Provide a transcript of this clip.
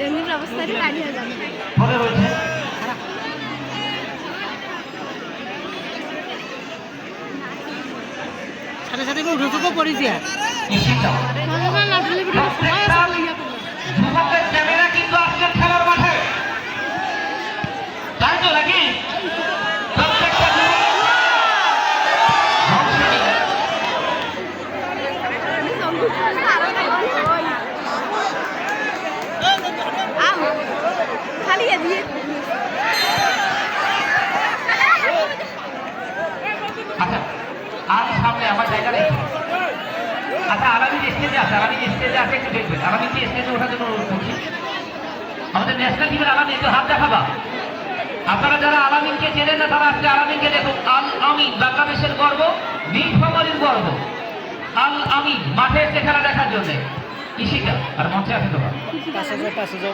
এমনি অবস্থায় দাঁড়িয়ে হয়ে যাবে পরে রয়েছে সাথে সাথে উঠে পড়েছি আর যুবকের ক্যামেরা কিন্তু আজকের খেলার মাঠে, তাই তো নাকি? প্রত্যেকটা খালিয়ে দিয়ে আচ্ছা আর সামনে আমার জায়গা নেই। আচ্ছা আগামী স্টেজে আছে, আগামী স্টেজে আছে, একটু দেখবেন। আগামী স্টেজে ওঠার জন্য অনুরোধ করছি। আমাদের ন্যাশনাল টিমের আলামিন একটু হাত দেখাবা। আপনারা যারা আলামিনকে চেনেন না তারা আজকে আলামিনকে দেখুন। আল আমিন বাংলাদেশের গর্ব, নীলফামারীর গর্ব। আল আমিন মাঠে এসে খেলা দেখার জন্য। ইশিকা আর মঞ্চে আছে তোমার পাশে যাও